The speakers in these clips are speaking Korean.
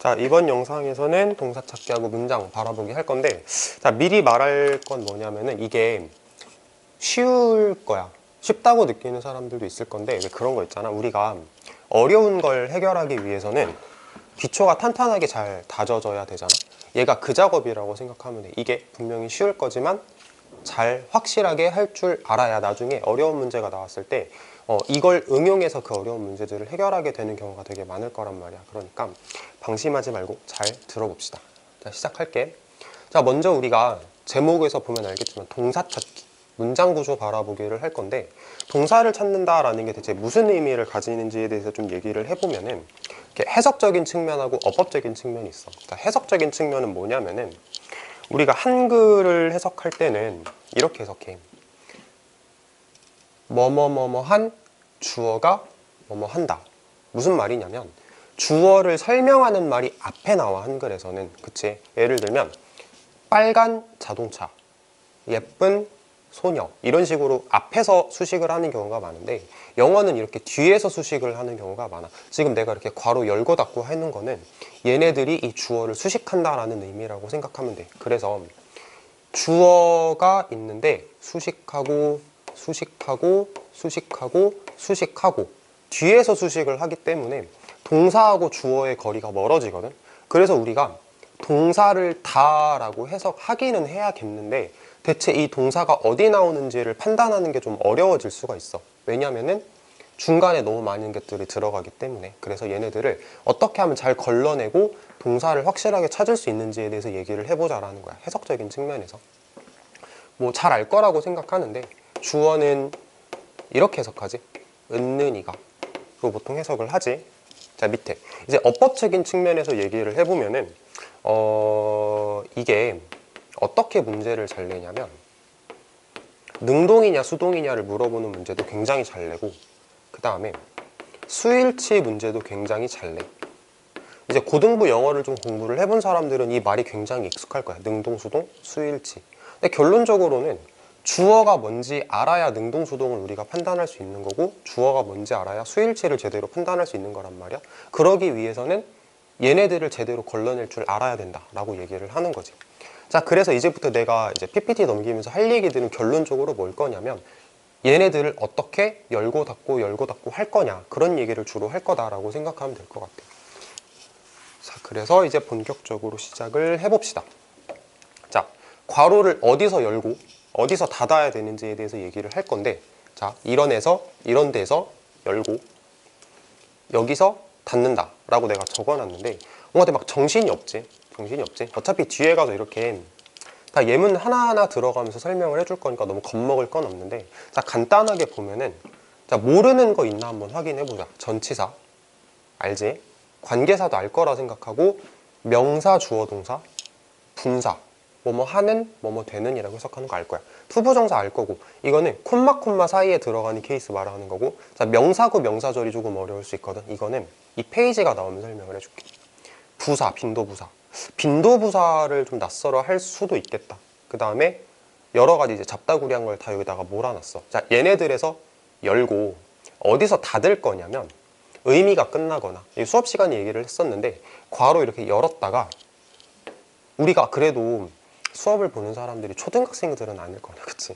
자, 이번 영상에서는 동사 찾기하고 문장 바라보기 할 건데, 자, 미리 말할 건 뭐냐면은 이게 쉬울 거야. 쉽다고 느끼는 사람들도 있을 건데, 왜 그런 거 있잖아. 우리가 어려운 걸 해결하기 위해서는 기초가 탄탄하게 잘 다져져야 되잖아. 얘가 그 작업이라고 생각하면 돼. 이게 분명히 쉬울 거지만 잘 확실하게 할 줄 알아야 나중에 어려운 문제가 나왔을 때 이걸 응용해서 그 어려운 문제들을 해결하게 되는 경우가 되게 많을 거란 말이야. 그러니까 방심하지 말고 잘 들어봅시다. 자, 시작할게. 자, 먼저 우리가 제목에서 보면 알겠지만 동사 찾기, 문장 구조 바라보기를 할 건데, 동사를 찾는다라는 게 대체 무슨 의미를 가지는지에 대해서 좀 얘기를 해보면은 이렇게 해석적인 측면하고 어법적인 측면이 있어. 자, 해석적인 측면은 뭐냐면은 우리가 한글을 해석할 때는 이렇게 해석해. 뭐뭐뭐뭐한 주어가 뭐뭐한다. 무슨 말이냐면 주어를 설명하는 말이 앞에 나와. 한글에서는. 그치? 예를 들면 빨간 자동차, 예쁜 소녀, 이런 식으로 앞에서 수식을 하는 경우가 많은데, 영어는 이렇게 뒤에서 수식을 하는 경우가 많아. 지금 내가 이렇게 괄호 열고 닫고 하는 거는 얘네들이 이 주어를 수식한다라는 의미라고 생각하면 돼. 그래서 주어가 있는데 수식하고 수식하고 수식하고 수식하고 뒤에서 수식을 하기 때문에 동사하고 주어의 거리가 멀어지거든. 그래서 우리가 동사를 다라고 해석하기는 해야겠는데, 대체 이 동사가 어디 나오는지를 판단하는 게 좀 어려워질 수가 있어. 왜냐면은 중간에 너무 많은 것들이 들어가기 때문에. 그래서 얘네들을 어떻게 하면 잘 걸러내고 동사를 확실하게 찾을 수 있는지에 대해서 얘기를 해보자라는 거야. 해석적인 측면에서. 뭐 잘 알 거라고 생각하는데, 주어는 이렇게 해석하지. 은는이가. 그거 보통 해석을 하지. 자, 밑에 이제 어법적인 측면에서 얘기를 해보면은 이게 어떻게 문제를 잘 내냐면, 능동이냐 수동이냐를 물어보는 문제도 굉장히 잘 내고, 그 다음에 수일치 문제도 굉장히 잘 내. 이제 고등부 영어를 좀 공부를 해본 사람들은 이 말이 굉장히 익숙할 거야. 능동, 수동, 수일치. 근데 결론적으로는 주어가 뭔지 알아야 능동, 수동을 우리가 판단할 수 있는 거고, 주어가 뭔지 알아야 수일치를 제대로 판단할 수 있는 거란 말이야. 그러기 위해서는 얘네들을 제대로 걸러낼 줄 알아야 된다라고 얘기를 하는 거지. 자, 그래서 이제부터 내가 이제 PPT 넘기면서 할 얘기들은 결론적으로 뭘 거냐면, 얘네들을 어떻게 열고 닫고 할 거냐, 그런 얘기를 주로 할 거다라고 생각하면 될 것 같아. 자, 그래서 이제 본격적으로 시작을 해봅시다. 자, 괄호를 어디서 열고 어디서 닫아야 되는지에 대해서 얘기를 할 건데, 자, 이런 데서 열고 여기서 닫는다 라고 내가 적어놨는데, 뭔가 막 정신이 없지. 어차피 뒤에 가서 이렇게 다 예문 하나하나 들어가면서 설명을 해줄 거니까 너무 겁먹을 건 없는데, 자, 간단하게 보면은, 자, 모르는 거 있나 한번 확인해보자. 전치사 알지? 관계사도 알 거라 생각하고, 명사, 주어, 동사, 분사, 뭐뭐 하는, 뭐뭐 되는 이라고 해석하는 거 알 거야. 투부정사 알 거고, 이거는 콤마 사이에 들어가는 케이스 말하는 거고. 자, 명사구 명사절이 조금 어려울 수 있거든. 이거는 이 페이지가 나오면 설명을 해줄게. 부사, 빈도부사. 빈도부사를 좀 낯설어 할 수도 있겠다. 그 다음에 여러 가지 이제 잡다구리한 걸 다 여기다가 몰아놨어. 자, 얘네들에서 열고 어디서 닫을 거냐면, 의미가 끝나거나, 수업 시간에 얘기를 했었는데, 괄호 이렇게 열었다가, 우리가 그래도 수업을 보는 사람들이 초등학생들은 아닐 거냐, 그치?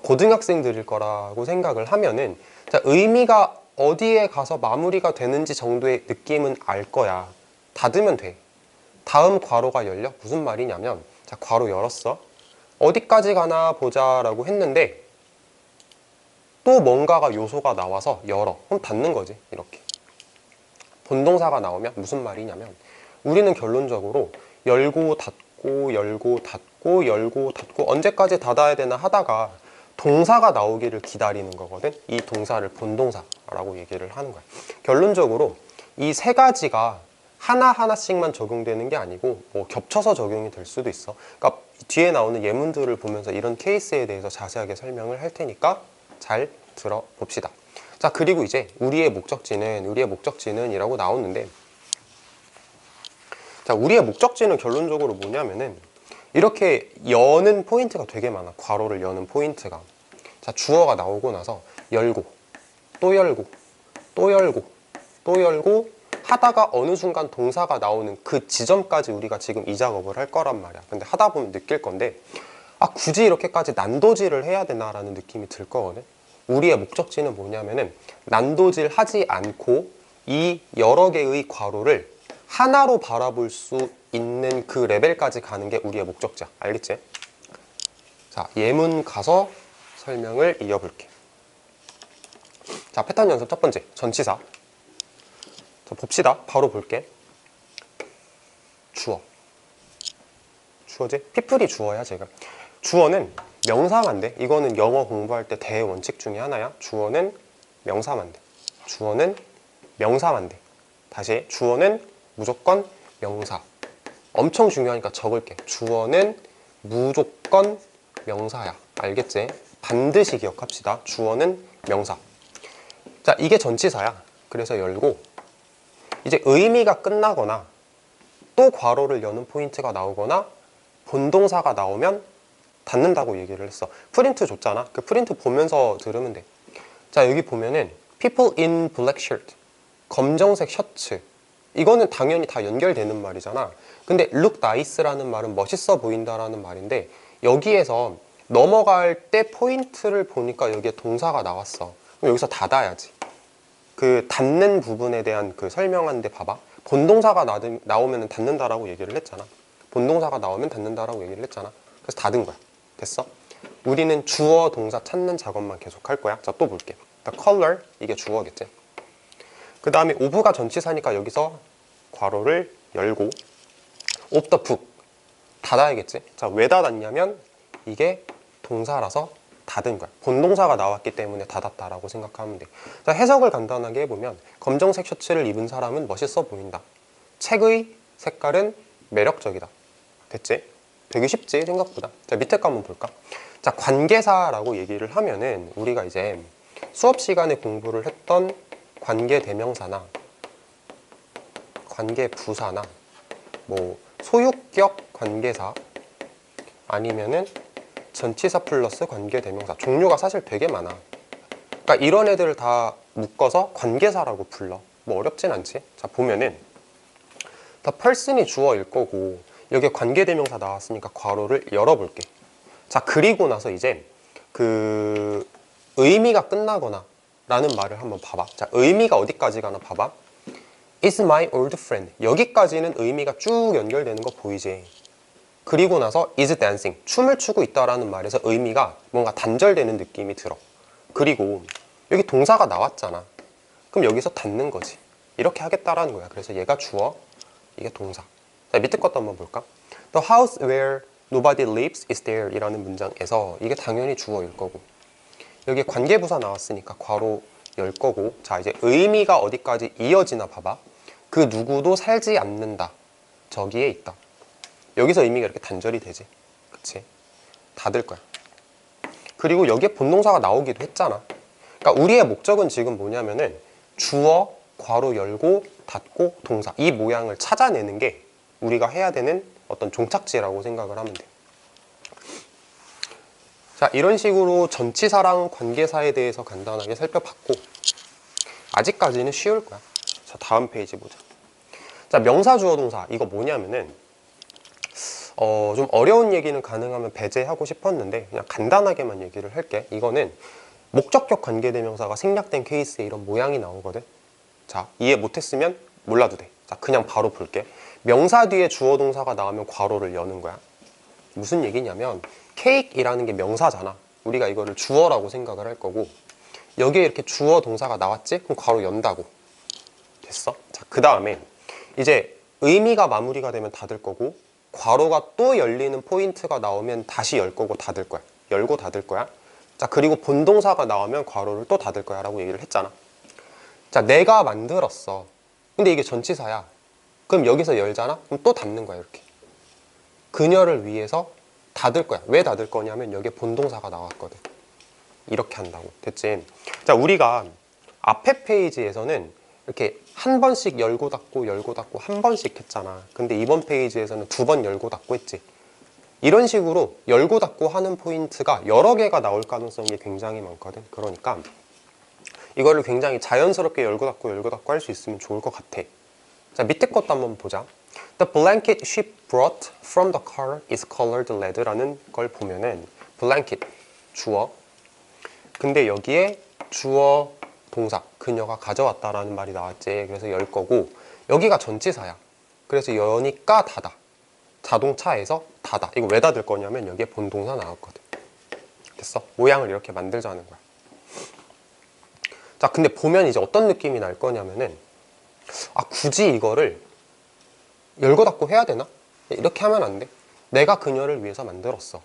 고등학생들일 거라고 생각을 하면은, 자, 의미가 어디에 가서 마무리가 되는지 정도의 느낌은 알 거야. 닫으면 돼. 다음 괄호가 열려? 무슨 말이냐면, 자, 괄호 열었어. 어디까지 가나 보자 라고 했는데 또 뭔가가 요소가 나와서 열어. 그럼 닫는 거지. 이렇게 본동사가 나오면 무슨 말이냐면, 우리는 결론적으로 열고 닫고 열고 닫고 열고 닫고 언제까지 닫아야 되나 하다가 동사가 나오기를 기다리는 거거든. 이 동사를 본동사라고 얘기를 하는 거야. 결론적으로 이 세 가지가 하나하나씩만 적용되는 게 아니고 뭐 겹쳐서 적용이 될 수도 있어. 그러니까 뒤에 나오는 예문들을 보면서 이런 케이스에 대해서 자세하게 설명을 할 테니까 잘 들어봅시다. 자, 그리고 이제 우리의 목적지는 이라고 나오는데, 자, 우리의 목적지는 결론적으로 뭐냐면은 이렇게 여는 포인트가 되게 많아. 괄호를 여는 포인트가. 자, 주어가 나오고 나서 열고 또 열고 또 열고 또 열고 하다가 어느 순간 동사가 나오는 그 지점까지 우리가 지금 이 작업을 할 거란 말이야. 근데 하다 보면 느낄 건데 굳이 이렇게까지 난도질을 해야 되나라는 느낌이 들 거거든. 우리의 목적지는 뭐냐면은 난도질 하지 않고 이 여러 개의 괄호를 하나로 바라볼 수 있는 그 레벨까지 가는 게 우리의 목적지야. 알겠지? 자, 예문 가서 설명을 이어볼게. 자, 패턴 연습 첫 번째, 전치사. 자, 봅시다. 바로 볼게. 주어. 주어지? people이 주어야, 지금. 주어는 명사만 돼. 이거는 영어 공부할 때 대원칙 중에 하나야. 주어는 명사만 돼. 주어는 명사만 돼. 다시, 주어는 무조건 명사. 엄청 중요하니까 적을게. 주어는 무조건 명사야. 알겠지? 반드시 기억합시다. 주어는 명사. 자, 이게 전치사야. 그래서 열고 이제 의미가 끝나거나 또 괄호를 여는 포인트가 나오거나 본동사가 나오면 닫는다고 얘기를 했어. 프린트 줬잖아. 그 프린트 보면서 들으면 돼. 자, 여기 보면은 people in black shirt, 검정색 셔츠. 이거는 당연히 다 연결되는 말이잖아. 근데 look nice라는 말은 멋있어 보인다라는 말인데 여기에서 넘어갈 때 포인트를 보니까 여기에 동사가 나왔어. 그럼 여기서 닫아야지. 그 닫는 부분에 대한 그 설명하는데 봐봐. 본동사가 나오면 닫는다라고 얘기를 했잖아. 본동사가 나오면 닫는다라고 얘기를 했잖아. 그래서 닫은 거야. 됐어? 우리는 주어 동사 찾는 작업만 계속 할 거야. 자, 또 볼게. The color, 이게 주어겠지. 그 다음에 of가 전치사니까 여기서 괄호를 열고 of the book, 닫아야겠지. 자, 왜 닫았냐면 이게 동사라서 닫은 거야. 본동사가 나왔기 때문에 닫았다라고 생각하면 돼. 자, 해석을 간단하게 해보면 검정색 셔츠를 입은 사람은 멋있어 보인다. 책의 색깔은 매력적이다. 됐지? 되게 쉽지, 생각보다. 자, 밑에 거 한번 볼까? 자, 관계사라고 얘기를 하면은 우리가 이제 수업 시간에 공부를 했던 관계대명사나 관계부사나 뭐 소유격 관계사 아니면은 전치사 플러스 관계대명사, 종류가 사실 되게 많아. 그러니까 이런 애들을 다 묶어서 관계사라고 불러. 뭐 어렵진 않지. 자, 보면은 the person이 주어일 거고 여기에 관계대명사 나왔으니까 괄호를 열어볼게. 자, 그리고 나서 이제 그 의미가 끝나거나 라는 말을 한번 봐봐. 자, 의미가 어디까지 가나 봐봐. Is my old friend. 여기까지는 의미가 쭉 연결되는 거 보이지. 그리고 나서 is dancing. 춤을 추고 있다라는 말에서 의미가 뭔가 단절되는 느낌이 들어. 그리고 여기 동사가 나왔잖아. 그럼 여기서 닫는 거지. 이렇게 하겠다라는 거야. 그래서 얘가 주어, 이게 동사. 자, 밑에 것도 한번 볼까? The house where nobody lives is there 이라는 문장에서 이게 당연히 주어일 거고 여기에 관계부사 나왔으니까 괄호 열 거고 자, 이제 의미가 어디까지 이어지나 봐봐. 그 누구도 살지 않는다. 저기에 있다. 여기서 의미가 이렇게 단절이 되지. 그치? 닫을 거야. 그리고 여기에 본동사가 나오기도 했잖아. 그러니까 우리의 목적은 지금 뭐냐면은 주어, 괄호 열고 닫고 동사 이 모양을 찾아내는 게 우리가 해야 되는 어떤 종착지라고 생각을 하면 돼. 자, 이런 식으로 전치사랑 관계사에 대해서 간단하게 살펴봤고 아직까지는 쉬울 거야. 자, 다음 페이지 보자. 자, 명사, 주어, 동사 이거 뭐냐면은 좀 어려운 얘기는 가능하면 배제하고 싶었는데 그냥 간단하게만 얘기를 할게. 이거는 목적격 관계대명사가 생략된 케이스에 이런 모양이 나오거든. 자, 이해 못했으면 몰라도 돼. 자, 그냥 바로 볼게. 명사 뒤에 주어 동사가 나오면 괄호를 여는 거야. 무슨 얘기냐면 케이크이라는 게 명사잖아. 우리가 이거를 주어라고 생각을 할 거고 여기에 이렇게 주어 동사가 나왔지? 그럼 괄호 연다고. 됐어? 자, 그 다음에 이제 의미가 마무리가 되면 닫을 거고 괄호가 또 열리는 포인트가 나오면 다시 열 거고 닫을 거야. 열고 닫을 거야. 자, 그리고 본동사가 나오면 괄호를 또 닫을 거야 라고 얘기를 했잖아. 자, 내가 만들었어. 근데 이게 전치사야. 그럼 여기서 열잖아? 그럼 또 닫는 거야, 이렇게. 그녀를 위해서 닫을 거야. 왜 닫을 거냐면 여기에 본동사가 나왔거든. 이렇게 한다고. 됐지? 자, 우리가 앞에 페이지에서는 이렇게 한 번씩 열고 닫고 열고 닫고 한 번씩 했잖아. 근데 이번 페이지에서는 두 번 열고 닫고 했지. 이런 식으로 열고 닫고 하는 포인트가 여러 개가 나올 가능성이 굉장히 많거든. 그러니까 이거를 굉장히 자연스럽게 열고 닫고 할 수 있으면 좋을 것 같아. 자, 밑에 것도 한번 보자. The blanket she brought from the car is colored red라는 걸 보면은 blanket, 주어. 근데 여기에 주어 동사, 그녀가 가져왔다라는 말이 나왔지. 그래서 열 거고 여기가 전치사야. 그래서 여니까 닫아. 자동차에서 닫아. 이거 왜 닫을 거냐면 여기에 본동사 나왔거든. 됐어? 모양을 이렇게 만들자는 거야. 자, 근데 보면 이제 어떤 느낌이 날 거냐면은 아, 굳이 이거를 열고 닫고 해야 되나? 이렇게 하면 안 돼. 내가 그녀를 위해서 만들었어.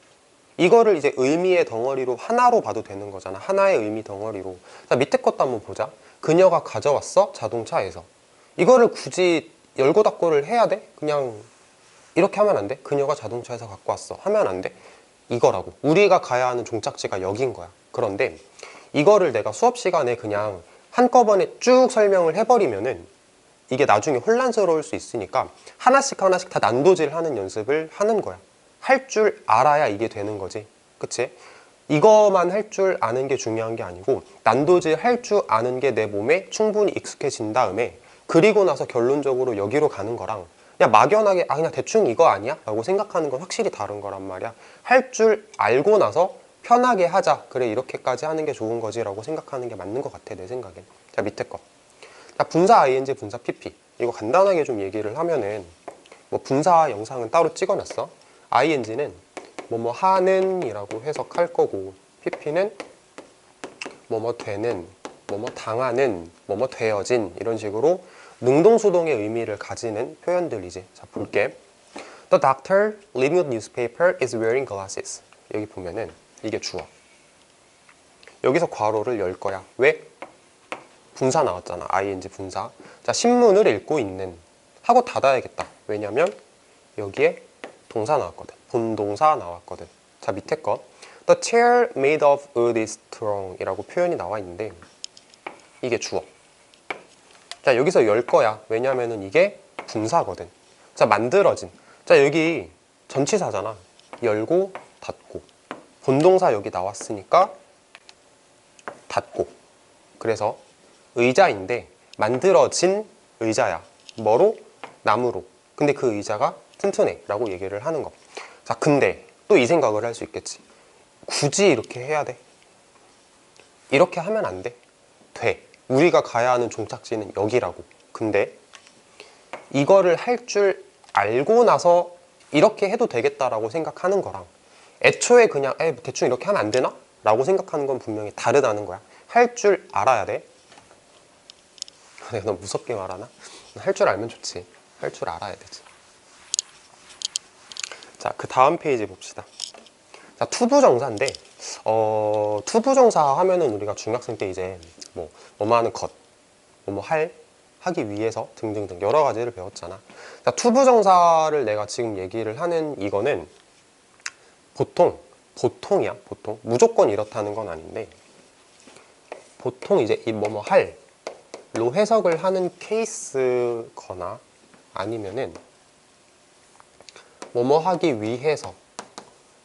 이거를 이제 의미의 덩어리로 하나로 봐도 되는 거잖아. 하나의 의미 덩어리로. 자, 밑에 것도 한번 보자. 그녀가 가져왔어. 자동차에서. 이거를 굳이 열고 닫고를 해야 돼? 그냥 이렇게 하면 안 돼. 그녀가 자동차에서 갖고 왔어. 하면 안 돼. 이거라고. 우리가 가야 하는 종착지가 여긴 거야. 그런데 이거를 내가 수업 시간에 그냥 한꺼번에 쭉 설명을 해버리면은 이게 나중에 혼란스러울 수 있으니까 하나씩 하나씩 다 난도질 하는 연습을 하는 거야. 할 줄 알아야 이게 되는 거지. 그치? 이거만 할 줄 아는 게 중요한 게 아니고 난도질 할 줄 아는 게 내 몸에 충분히 익숙해진 다음에 그리고 나서 결론적으로 여기로 가는 거랑 그냥 막연하게 아 그냥 대충 이거 아니야? 라고 생각하는 건 확실히 다른 거란 말이야. 할 줄 알고 나서 편하게 하자. 그래 이렇게까지 하는 게 좋은 거지 라고 생각하는 게 맞는 것 같아 내 생각엔. 자 밑에 거. 자 분사 ing 분사 pp. 이거 간단하게 좀 얘기를 하면은 뭐 분사 영상은 따로 찍어놨어. ing는 뭐뭐 하는 이라고 해석할 거고 pp는 뭐뭐 되는 뭐뭐 당하는 뭐뭐 되어진 이런 식으로 능동수동의 의미를 가지는 표현들이지. 자 볼게. The doctor reading the newspaper is wearing glasses. 여기 보면은 이게 주어. 여기서 괄호를 열 거야. 왜? 분사 나왔잖아. ing 분사. 자 신문을 읽고 있는 하고 닫아야겠다. 왜냐면 여기에 동사 나왔거든. 본동사 나왔거든. 자 밑에 거 The chair made of wood is strong 이라고 표현이 나와 있는데 이게 주어. 자 여기서 열 거야. 왜냐면은 이게 분사거든. 자 만들어진. 자 여기 전치사잖아. 열고 닫고. 본동사 여기 나왔으니까 닫고. 그래서 의자인데 만들어진 의자야. 뭐로? 나무로. 근데 그 의자가 튼튼해 라고 얘기를 하는 거. 자 근데 또 이 생각을 할 수 있겠지. 굳이 이렇게 해야 돼? 이렇게 하면 안 돼. 돼. 우리가 가야 하는 종착지는 여기라고. 근데 이거를 할 줄 알고 나서 이렇게 해도 되겠다라고 생각하는 거랑 애초에 그냥 대충 이렇게 하면 안 되나? 라고 생각하는 건 분명히 다르다는 거야. 할 줄 알아야 돼. 내가 너무 무섭게 말하나? 할 줄 알면 좋지. 할 줄 알아야 되지. 자, 그 다음 페이지 봅시다. 자, 투부정사인데 투부정사 하면은 우리가 중학생 때 이제 뭐뭐 하는 것, 뭐뭐 하기 위해서 등등등 여러 가지를 배웠잖아. 자, 투부정사를 내가 지금 얘기를 하는 이거는 보통이야. 보통 무조건 이렇다는 건 아닌데 보통 이제 이 뭐뭐 할로 해석을 하는 케이스거나 아니면은 뭐뭐 하기 위해서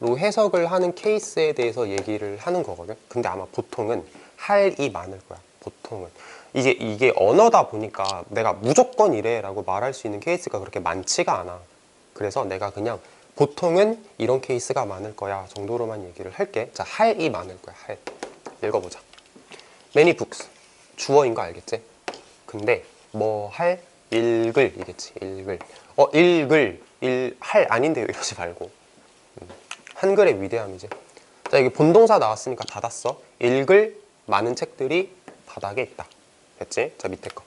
로 해석을 하는 케이스에 대해서 얘기를 하는 거거든. 근데 아마 보통은 할이 많을 거야. 보통은 이게 언어다 보니까 내가 무조건 이래 라고 말할 수 있는 케이스가 그렇게 많지가 않아. 그래서 내가 그냥 보통은 이런 케이스가 많을 거야 정도로만 얘기를 할게. 자, 할이 많을 거야. 할. 읽어보자. Many books. 주어인 거 알겠지? 근데 뭐 할? 읽을 이겠지. 읽을. 할 아닌데요 이러지 말고. 한글의 위대함이지. 자, 여기 본동사 나왔으니까 닫았어. 읽을 많은 책들이 바닥에 있다. 됐지? 자, 밑에 거.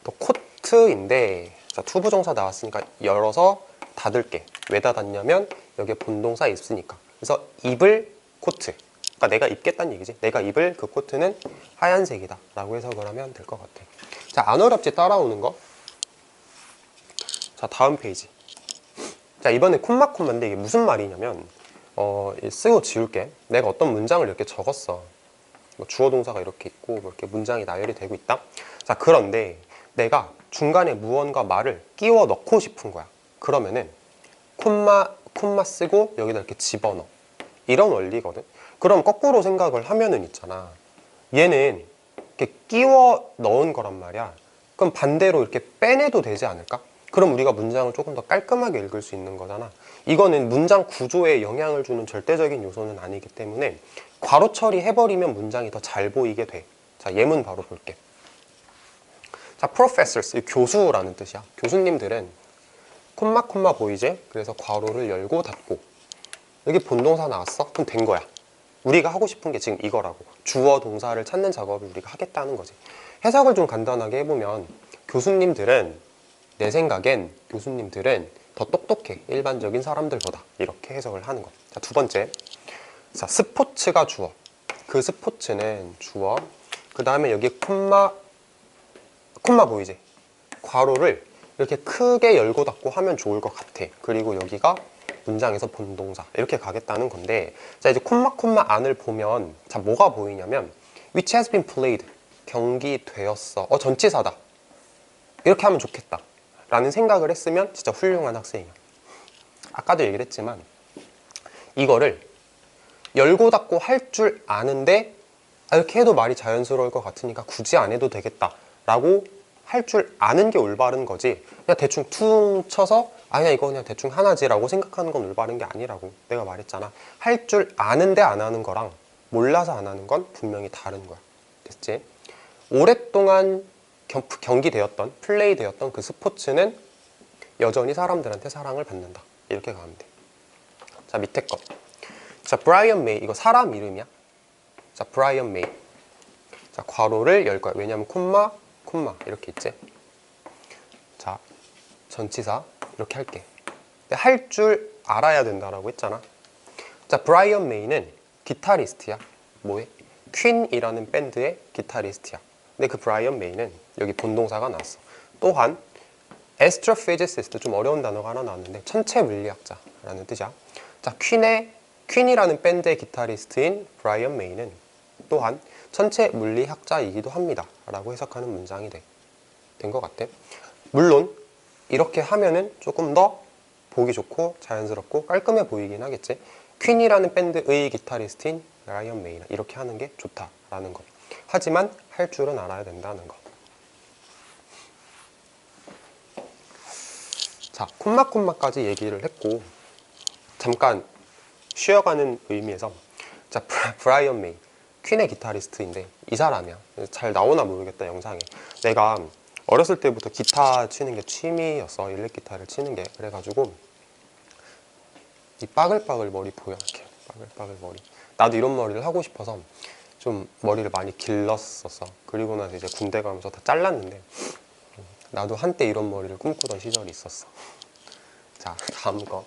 또 코트인데, 자, 투부정사 나왔으니까 열어서 닫을게. 왜 닫았냐면 여기에 본동사 있으니까. 그래서 입을 코트. 그러니까 내가 입겠다는 얘기지. 내가 입을 그 코트는 하얀색이다 라고 해석을 하면 될 것 같아. 자, 안 어렵지? 따라오는 거. 자, 다음 페이지. 자, 이번에 콤마인데 이게 무슨 말이냐면 쓰고 지울게. 내가 어떤 문장을 이렇게 적었어. 뭐 주어 동사가 이렇게 있고 뭐 이렇게 문장이 나열이 되고 있다. 자, 그런데 내가 중간에 무언가 말을 끼워 넣고 싶은 거야. 그러면은 콤마 쓰고 여기다 이렇게 집어넣어. 이런 원리거든. 그럼 거꾸로 생각을 하면은 있잖아. 얘는 이렇게 끼워 넣은 거란 말이야. 그럼 그럼 반대로 이렇게 빼내도 되지 않을까? 그럼 우리가 문장을 조금 더 깔끔하게 읽을 수 있는 거잖아. 이거는 문장 구조에 영향을 주는 절대적인 요소는 아니기 때문에 괄호 처리해버리면 문장이 더 잘 보이게 돼. 자, 예문 바로 볼게. 자, professors, 교수라는 뜻이야. 교수님들은 콤마 보이지? 그래서 괄호를 열고 닫고. 여기 본동사 나왔어? 그럼 된 거야. 우리가 하고 싶은 게 지금 이거라고. 주어 동사를 찾는 작업을 우리가 하겠다는 거지. 해석을 좀 간단하게 해보면 교수님들은, 내 생각엔 교수님들은 더 똑똑해. 일반적인 사람들보다. 이렇게 해석을 하는 거. 자, 두 번째. 자, 스포츠가 주어. 그 스포츠는 주어. 그 다음에 여기 콤마 보이지? 괄호를 이렇게 크게 열고 닫고 하면 좋을 것 같아. 그리고 여기가 문장에서 본동사. 이렇게 가겠다는 건데, 자, 이제 콤마 안을 보면, 자, 뭐가 보이냐면, which has been played. 경기되었어. 전치사다. 이렇게 하면 좋겠다. 라는 생각을 했으면 진짜 훌륭한 학생이야. 아까도 얘기를 했지만, 이거를 열고 닫고 할 줄 아는데, 이렇게 해도 말이 자연스러울 것 같으니까 굳이 안 해도 되겠다. 라고 할 줄 아는 게 올바른 거지. 그냥 대충 퉁 쳐서 아니야 이거 그냥 대충 하나지 라고 생각하는 건 올바른 게 아니라고. 내가 말했잖아. 할 줄 아는데 안 하는 거랑 몰라서 안 하는 건 분명히 다른 거야. 됐지? 오랫동안 경기되었던, 플레이되었던 그 스포츠는 여전히 사람들한테 사랑을 받는다. 이렇게 가면 돼. 자, 밑에 거. 자, 브라이언 메이. 이거 사람 이름이야. 자, 브라이언 메이. 자, 괄호를 열 거야. 왜냐면 콤마 이렇게 있지. 자, 전치사 이렇게 할게. 할 줄 알아야 된다라고 했잖아. 자, 브라이언 메이는 기타리스트야. 뭐해? 퀸이라는 밴드의 기타리스트야. 근데 그 브라이언 메이는 여기 본동사가 나왔어. 또한 astrophysicist, 좀 어려운 단어가 하나 나왔는데 천체 물리학자라는 뜻이야. 자, 퀸이라는 밴드의 기타리스트인 브라이언 메이는 또한 천체 물리학자이기도 합니다. 라고 해석하는 문장이 된 것 같아. 물론 이렇게 하면은 조금 더 보기 좋고 자연스럽고 깔끔해 보이긴 하겠지. 퀸이라는 밴드의 기타리스트인 브라이언 메이나 이렇게 하는 게 좋다라는 거. 하지만 할 줄은 알아야 된다는 거. 자, 콤마까지 얘기를 했고, 잠깐 쉬어가는 의미에서, 자, 브라이언 메이, 퀸의 기타리스트인데 이 사람이야. 잘 나오나 모르겠다, 영상에. 내가 어렸을 때부터 기타 치는 게 취미였어. 일렉 기타를 치는 게. 그래가지고 이 빠글빠글 머리 보여. 이렇게 빠글빠글 머리. 나도 이런 머리를 하고 싶어서 좀 머리를 많이 길렀었어. 그리고 나서 이제 군대 가면서 다 잘랐는데, 나도 한때 이런 머리를 꿈꾸던 시절이 있었어. 자, 다음 거.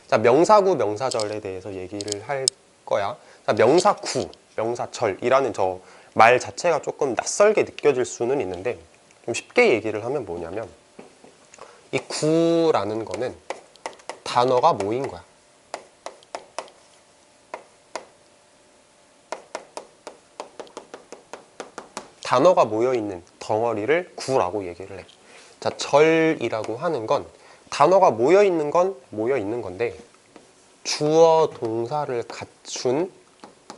자, 명사구, 명사절에 대해서 얘기를 할 거야. 자, 명사구, 명사절이라는 저 말 자체가 조금 낯설게 느껴질 수는 있는데, 좀 쉽게 얘기를 하면 뭐냐면, 이 구라는 거는 단어가 모인 거야. 단어가 모여있는 덩어리를 구라고 얘기를 해. 자, 절이라고 하는 건 단어가 모여있는 건데, 주어 동사를 갖춘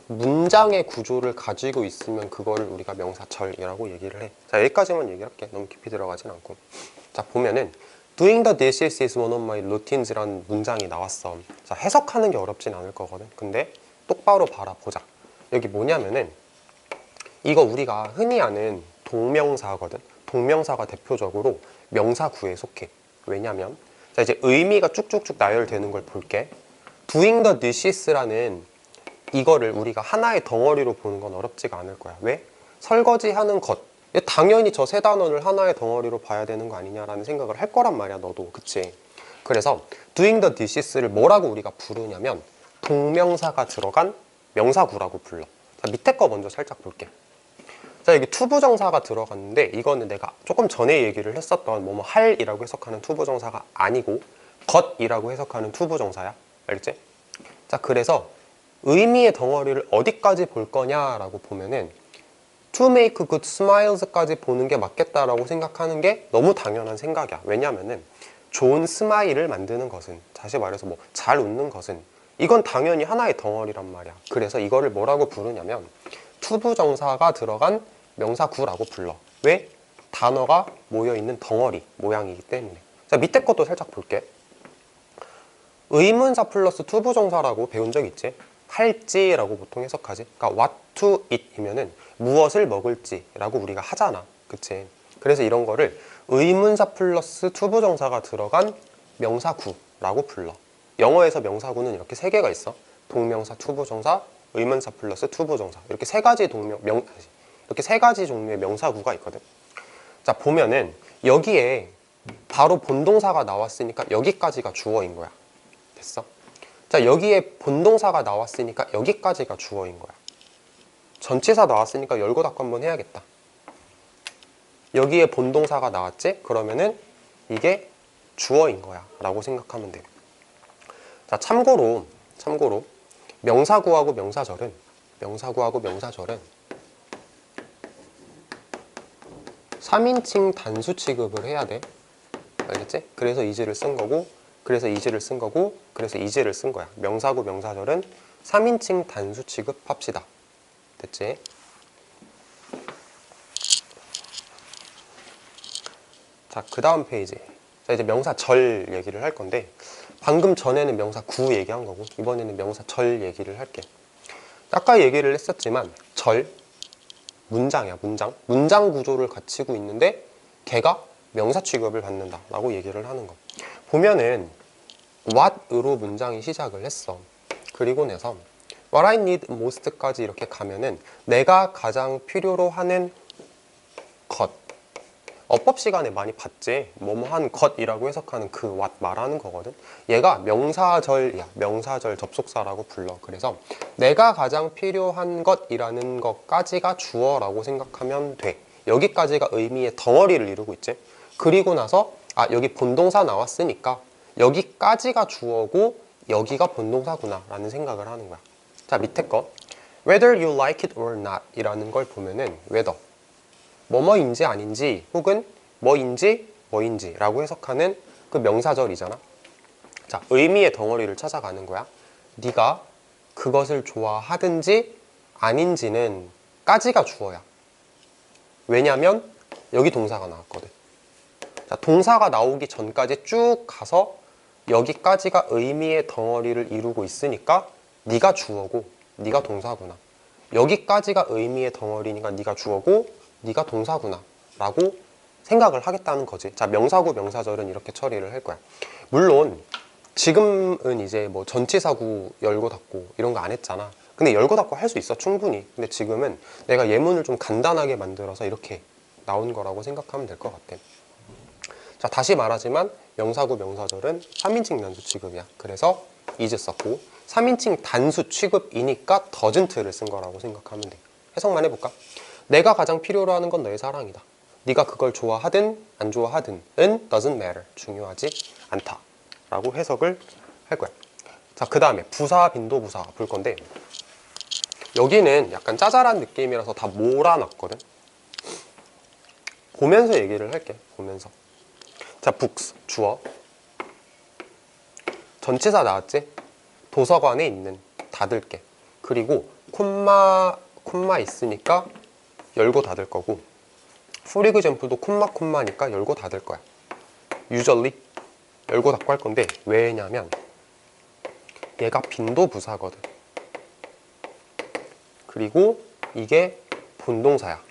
문장의 구조를 가지고 있으면 그거를 우리가 명사절이라고 얘기를 해. 자, 여기까지만 얘기할게. 너무 깊이 들어가진 않고. 자, 보면은 Doing the dishes is one of my routines 라는 문장이 나왔어. 자, 해석하는 게 어렵진 않을 거거든. 근데 똑바로 바라보자. 여기 뭐냐면은, 이거 우리가 흔히 아는 동명사거든. 동명사가 대표적으로 명사구에 속해. 왜냐면, 자, 이제 의미가 쭉쭉쭉 나열되는 걸 볼게. Doing the dishes라는 이거를 우리가 하나의 덩어리로 보는 건 어렵지가 않을 거야. 왜? 설거지하는 것. 당연히 저 세 단어를 하나의 덩어리로 봐야 되는 거 아니냐라는 생각을 할 거란 말이야, 너도. 그치? 그래서 doing the dishes를 뭐라고 우리가 부르냐면 동명사가 들어간 명사구라고 불러. 자, 밑에 거 먼저 살짝 볼게. 자, 여기 투부정사가 들어갔는데, 이거는 내가 조금 전에 얘기를 했었던 뭐뭐 할이라고 해석하는 투부정사가 아니고 것이라고 해석하는 투부정사야. 알겠지? 자, 그래서 의미의 덩어리를 어디까지 볼 거냐라고 보면은 to make good smiles까지 보는 게 맞겠다라고 생각하는 게 너무 당연한 생각이야. 왜냐면은 좋은 스마일을 만드는 것은, 다시 말해서 뭐 잘 웃는 것은, 이건 당연히 하나의 덩어리란 말이야. 그래서 이거를 뭐라고 부르냐면 투부정사가 들어간 명사구라고 불러. 왜? 단어가 모여있는 덩어리 모양이기 때문에. 자, 밑에 것도 살짝 볼게. 의문사 플러스 투부정사라고 배운 적 있지? 할지라고 보통 해석하지. 그러니까 what to eat 이면은 무엇을 먹을지라고 우리가 하잖아. 그치? 그래서 이런 거를 의문사 플러스 투부정사가 들어간 명사구라고 불러. 영어에서 명사구는 이렇게 세 개가 있어. 동명사, 투부정사, 의문사 플러스 투부정사. 이렇게 세 가지 이렇게 세 가지 종류의 명사구가 있거든. 자, 보면은 여기에 바로 본동사가 나왔으니까 여기까지가 주어인 거야. 됐어? 자, 여기에 본동사가 나왔으니까 여기까지가 주어인 거야. 전치사 나왔으니까 열고 닫고 한번 해야겠다. 여기에 본동사가 나왔지? 그러면은 이게 주어인 거야 라고 생각하면 돼. 자, 참고로 명사구하고 명사절은 3인칭 단수 취급을 해야 돼. 알겠지? 그래서 이즈를 쓴 거고, 그래서 이즈를 쓴 거고, 그래서 이즈를 쓴 거야. 명사구, 명사절은 3인칭 단수 취급합시다. 됐지? 자, 그 다음 페이지. 자, 이제 명사절 얘기를 할 건데, 방금 전에는 명사구 얘기한 거고, 이번에는 명사절 얘기를 할게. 아까 얘기를 했었지만, 절, 문장이야, 문장. 문장 구조를 갖추고 있는데, 걔가 명사 취급을 받는다라고 얘기를 하는 거. 보면은, what으로 문장이 시작을 했어. 그리고 나서, what I need most까지 이렇게 가면은, 내가 가장 필요로 하는 것. 어법 시간에 많이 봤지? 뭐뭐한 것이라고 해석하는 그 what 말하는 거거든. 얘가 명사절이야. 명사절 접속사라고 불러. 그래서 내가 가장 필요한 것이라는 것까지가 주어라고 생각하면 돼. 여기까지가 의미의 덩어리를 이루고 있지. 그리고 나서 여기 본동사 나왔으니까 여기까지가 주어고 여기가 본동사구나 라는 생각을 하는 거야. 자, 밑에 거 whether you like it or not 이라는 걸 보면은 whether 뭐뭐인지 아닌지 혹은 뭐인지 라고 해석하는 그 명사절이잖아. 자, 의미의 덩어리를 찾아가는 거야. 네가 그것을 좋아하든지 아닌지는 까지가 주어야. 왜냐면 여기 동사가 나왔거든. 자, 동사가 나오기 전까지 쭉 가서 여기까지가 의미의 덩어리를 이루고 있으니까 네가 주어고 네가 동사구나. 여기까지가 의미의 덩어리니까 네가 주어고 네가 동사구나 라고 생각을 하겠다는 거지. 자, 명사구, 명사절은 이렇게 처리를 할 거야. 물론 지금은 이제 뭐 전치사구 열고 닫고 이런 거 안 했잖아. 근데 열고 닫고 할 수 있어, 충분히. 근데 지금은 내가 예문을 좀 간단하게 만들어서 이렇게 나온 거라고 생각하면 될 것 같아. 자, 다시 말하지만 명사구, 명사절은 3인칭 단수 취급이야. 그래서 is 썼고 3인칭 단수 취급이니까 doesn't를 쓴 거라고 생각하면 돼. 해석만 해볼까? 내가 가장 필요로 하는 건 너의 사랑이다. 네가 그걸 좋아하든 안 좋아하든 은 doesn't matter. 중요하지 않다 라고 해석을 할 거야. 자, 그 다음에 부사, 빈도부사 볼 건데 여기는 약간 짜잘한 느낌이라서 다 몰아놨거든. 보면서 얘기를 할게. 보면서. 자, books 주어, 전치사 나왔지? 도서관에 있는, 닫을게. 그리고 콤마 있으니까 열고 닫을 거고, for example도 콤마니까 열고 닫을 거야. usually 열고 닫고 할 건데 왜냐면 얘가 빈도부사거든. 그리고 이게 본동사야.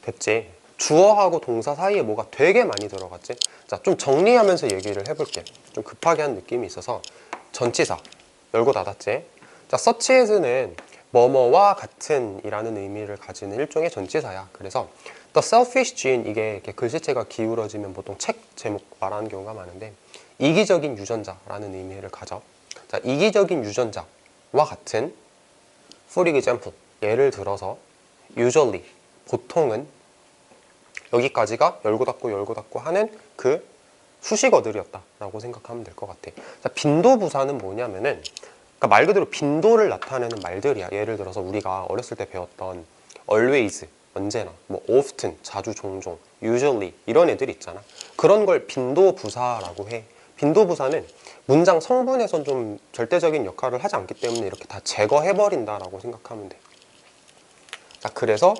됐지? 주어하고 동사 사이에 뭐가 되게 많이 들어갔지? 자, 좀 정리하면서 얘기를 해볼게. 좀 급하게 한 느낌이 있어서. 전치사 열고 닫았지? 자, such as는 뭐뭐와 같은 이라는 의미를 가지는 일종의 전치사야. 그래서 The selfish gene, 이게 이렇게 글씨체가 기울어지면 보통 책 제목 말하는 경우가 많은데 이기적인 유전자라는 의미를 가져. 자, 이기적인 유전자와 같은 for example, 예를 들어서 usually, 보통은 여기까지가 열고 닫고 하는 그 수식어들이었다라고 생각하면 될 것 같아. 자, 빈도부사는 뭐냐면은 그러니까 말 그대로 빈도를 나타내는 말들이야. 예를 들어서 우리가 어렸을 때 배웠던 always, 언제나, 뭐 often, 자주, 종종, usually 이런 애들 있잖아. 그런 걸 빈도부사라고 해. 빈도부사는 문장 성분에선 좀 절대적인 역할을 하지 않기 때문에 이렇게 다 제거해버린다라고 생각하면 돼. 자, 그래서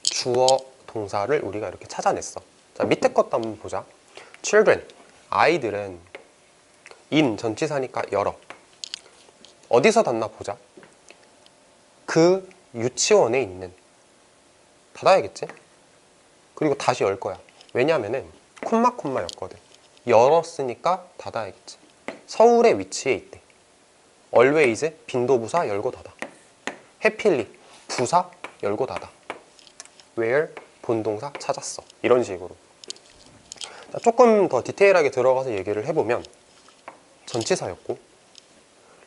주어, 동사를 우리가 이렇게 찾아냈어. 자, 밑에 것도 한번 보자. children, 아이들은 in 전치사니까 열어. 어디서 닫나 보자. 그 유치원에 있는, 닫아야겠지? 그리고 다시 열 거야. 왜냐면은 콤마였거든. 열었으니까 닫아야겠지. 서울에 위치해 있대. always 빈도부사 열고 닫아. happily 부사 열고 닫아. where 본동사 찾았어. 이런 식으로. 자, 조금 더 디테일하게 들어가서 얘기를 해보면 전치사였고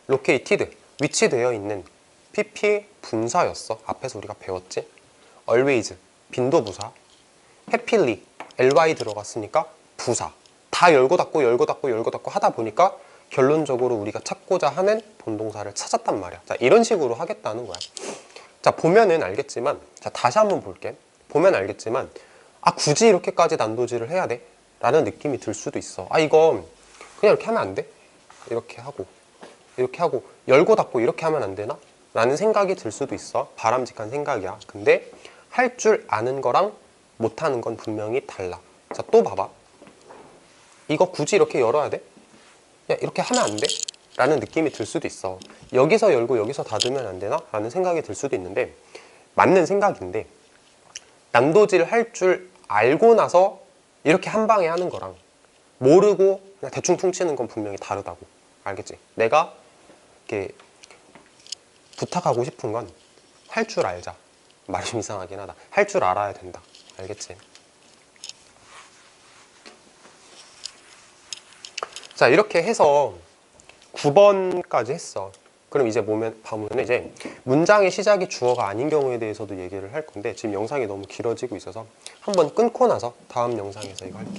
located 위치되어 있는 pp 분사였어. 앞에서 우리가 배웠지. always 빈도부사. happily ly 들어갔으니까 부사. 다 열고 닫고 열고 닫고 열고 닫고 하다 보니까 결론적으로 우리가 찾고자 하는 본동사를 찾았단 말이야. 자, 이런 식으로 하겠다는 거야. 자, 보면은 알겠지만, 자, 다시 한번 볼게. 보면 알겠지만, 아, 굳이 이렇게까지 난도질을 해야 돼? 라는 느낌이 들 수도 있어. 아, 이거 그냥 이렇게 하면 안 돼? 이렇게 하고 열고 닫고 이렇게 하면 안 되나? 라는 생각이 들 수도 있어. 바람직한 생각이야. 근데 할 줄 아는 거랑 못하는 건 분명히 달라. 자, 또 봐봐. 이거 굳이 이렇게 열어야 돼? 그냥 이렇게 하면 안 돼? 라는 느낌이 들 수도 있어. 여기서 열고 여기서 닫으면 안 되나? 라는 생각이 들 수도 있는데 맞는 생각인데 난도질 할 줄 알고 나서 이렇게 한 방에 하는 거랑 모르고 그냥 대충 퉁치는 건 분명히 다르다고. 알겠지? 내가 이렇게 부탁하고 싶은 건 할 줄 알자. 말이 좀 이상하긴 하다. 할 줄 알아야 된다. 알겠지? 자, 이렇게 해서 9번까지 했어. 그럼 이제 보면 이제 문장의 시작이 주어가 아닌 경우에 대해서도 얘기를 할 건데 지금 영상이 너무 길어지고 있어서 한번 끊고 나서 다음 영상에서 이거 할게.